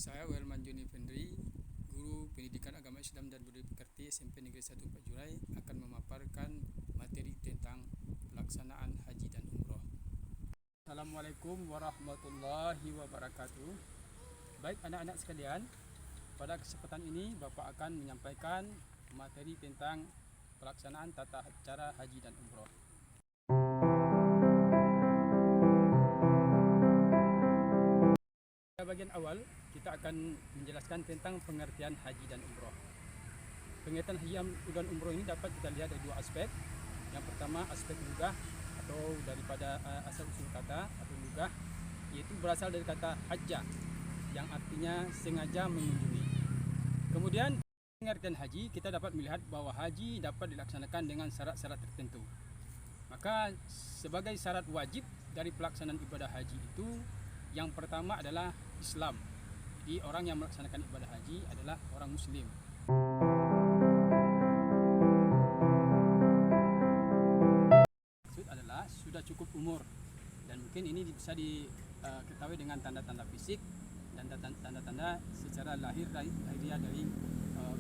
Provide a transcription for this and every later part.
Saya Welman Joni Fendri, Guru Pendidikan Agama Islam dan Budaya Pekerti SMP Negeri 1 Pak Jurai, akan memaparkan materi tentang pelaksanaan haji dan umroh. Assalamualaikum warahmatullahi wabarakatuh. Baik anak-anak sekalian, pada kesempatan ini Bapak akan menyampaikan materi tentang pelaksanaan tata cara haji dan umroh. Pada bagian awal, kita akan menjelaskan tentang pengertian haji dan umroh. Pengertian haji dan umroh ini dapat kita lihat dari dua aspek. Yang pertama aspek lugah atau daripada asal usul kata atau lugah, yaitu berasal dari kata hajjah yang artinya sengaja mengunjungi. Kemudian pengertian haji, kita dapat melihat bahwa haji dapat dilaksanakan dengan syarat-syarat tertentu. Maka sebagai syarat wajib dari pelaksanaan ibadah haji itu, yang pertama adalah Islam. Jadi orang yang melaksanakan ibadah haji adalah orang Muslim. Maksud adalah sudah cukup umur, dan mungkin ini bisa diketahui dengan tanda-tanda fisik dan tanda-tanda secara lahiriah dari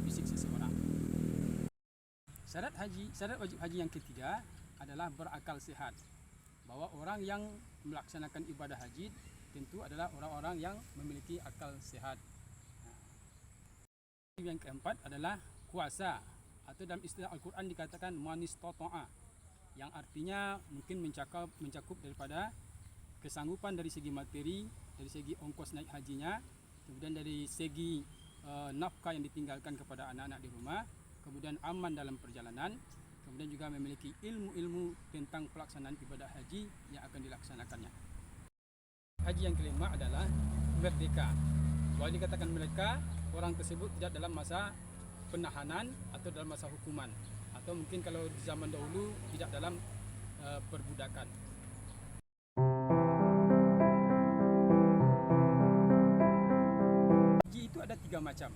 fisik seseorang. Syarat wajib haji yang ketiga adalah berakal sehat. Bahwa orang yang melaksanakan ibadah haji tentu adalah orang-orang yang memiliki akal sehat. Yang keempat adalah kuasa, atau dalam istilah Al-Quran dikatakan manistata'a, yang artinya mungkin mencakup daripada kesanggupan dari segi materi, dari segi ongkos naik hajinya, kemudian dari segi nafkah yang ditinggalkan kepada anak-anak di rumah, kemudian aman dalam perjalanan, kemudian juga memiliki ilmu-ilmu tentang pelaksanaan ibadah haji yang akan dilaksanakannya. Haji yang kelima adalah merdeka. Kalau dikatakan merdeka, orang tersebut tidak dalam masa penahanan atau dalam masa hukuman, atau mungkin kalau di zaman dahulu tidak dalam perbudakan. Haji itu ada 3 macam.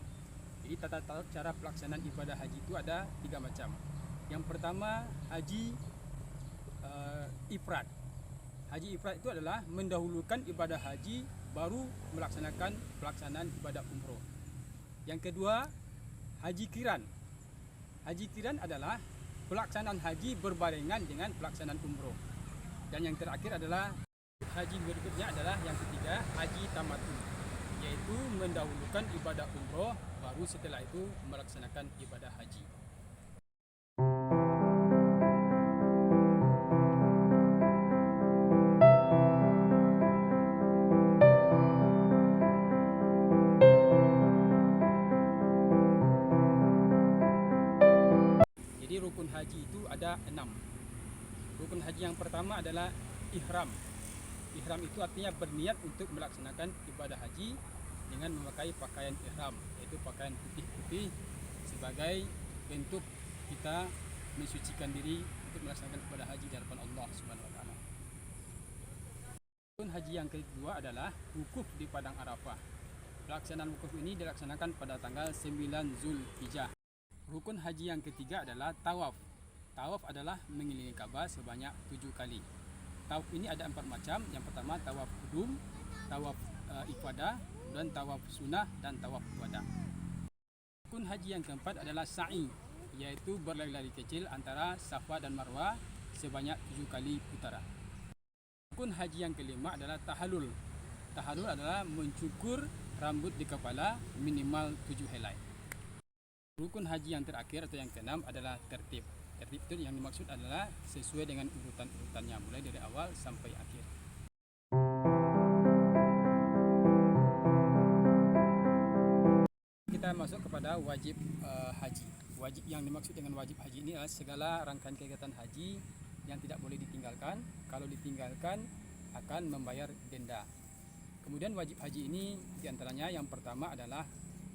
Jadi tata cara pelaksanaan ibadah haji itu ada 3 macam. Yang pertama haji ifrad. Haji ifrad itu adalah mendahulukan ibadah haji baru melaksanakan pelaksanaan ibadah umroh. Yang kedua, haji kiran. Haji kiran adalah pelaksanaan haji berbarengan dengan pelaksanaan umroh. Dan yang terakhir adalah haji berikutnya adalah yang ketiga, haji tamattu, yaitu mendahulukan ibadah umroh baru setelah itu melaksanakan ibadah haji. Rukun haji itu ada 6. Rukun haji yang pertama adalah ihram. Ihram itu artinya berniat untuk melaksanakan ibadah haji dengan memakai pakaian ihram, yaitu pakaian putih-putih sebagai bentuk kita mensucikan diri untuk melaksanakan ibadah haji di hadapan Allah Subhanahu wa taala. Rukun haji yang kedua adalah wukuf di padang Arafah. Pelaksanaan wukuf ini dilaksanakan pada tanggal 9 Zulhijjah. Rukun haji yang ketiga adalah tawaf. Tawaf adalah mengelilingi Ka'bah sebanyak 7 kali. Tawaf ini ada 4 macam. Yang pertama tawaf qudum, tawaf ifadah, dan tawaf sunnah dan tawaf wada. Rukun haji yang keempat adalah sa'i, yaitu berlari-lari kecil antara Safa dan Marwah sebanyak 7 kali putaran. Rukun haji yang kelima adalah tahallul. Tahallul adalah mencukur rambut di kepala minimal 7 helai. Rukun haji yang terakhir atau yang keenam adalah tertib. Tertib itu yang dimaksud adalah sesuai dengan urutan-urutannya, mulai dari awal sampai akhir. Kita masuk kepada wajib haji. Wajib yang dimaksud dengan wajib haji ini adalah segala rangkaian kegiatan haji yang tidak boleh ditinggalkan. Kalau ditinggalkan akan membayar denda. Kemudian wajib haji ini diantaranya yang pertama adalah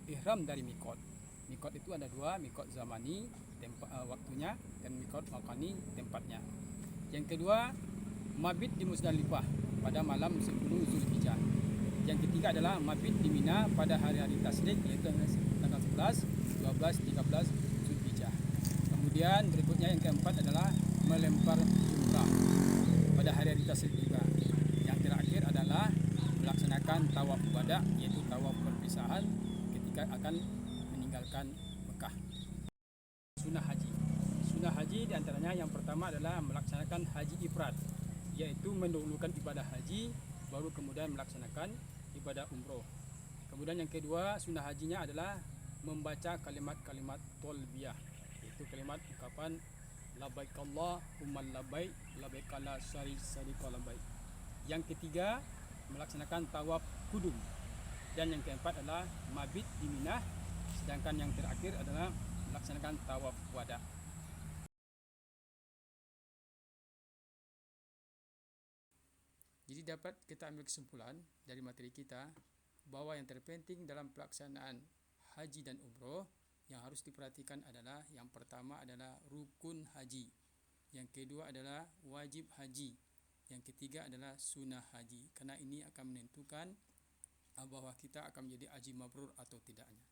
ihram dari mikot. Mikot itu ada 2, mikot zamani waktunya dan mikot makani tempatnya. Yang kedua, mabit di Muzdalifah pada malam 10 Zulhijjah. Yang ketiga adalah mabit di Mina pada hari-hari tasyrik, yaitu tanggal 11, 12, 13 Zulhijjah. Kemudian berikutnya yang keempat adalah melempar jumrah pada hari-hari tasyrik juga. Yang terakhir adalah melaksanakan melaksanakan tawaf wada, yaitu tawaf perpisahan ketika akan meninggalkan Mekah. Sunnah haji. Sunnah haji diantaranya yang pertama adalah melaksanakan haji ifrad, yaitu mendahulukan ibadah haji baru kemudian melaksanakan ibadah umroh. Kemudian yang kedua, sunnah hajinya adalah membaca kalimat-kalimat talbiyah, yaitu kalimat ucapan labbaik Allahumma labbaik, labbaik la syarika labbaik. Yang ketiga, melaksanakan tawaf kudum. Dan yang keempat adalah mabit di Minah. Sedangkan yang terakhir adalah melaksanakan tawaf wada. Jadi dapat kita ambil kesimpulan dari materi kita bahwa yang terpenting dalam pelaksanaan haji dan umroh yang harus diperhatikan adalah yang pertama adalah rukun haji, yang kedua adalah wajib haji, yang ketiga adalah sunnah haji, karena ini akan menentukan bahwa kita akan menjadi haji mabrur atau tidaknya.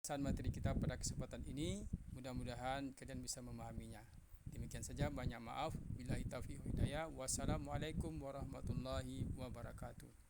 Materi kita pada kesempatan ini, mudah-mudahan kalian bisa memahaminya. Demikian saja, banyak maaf. Billahi taufiq wal hidayah. Wassalamualaikum warahmatullahi wabarakatuh.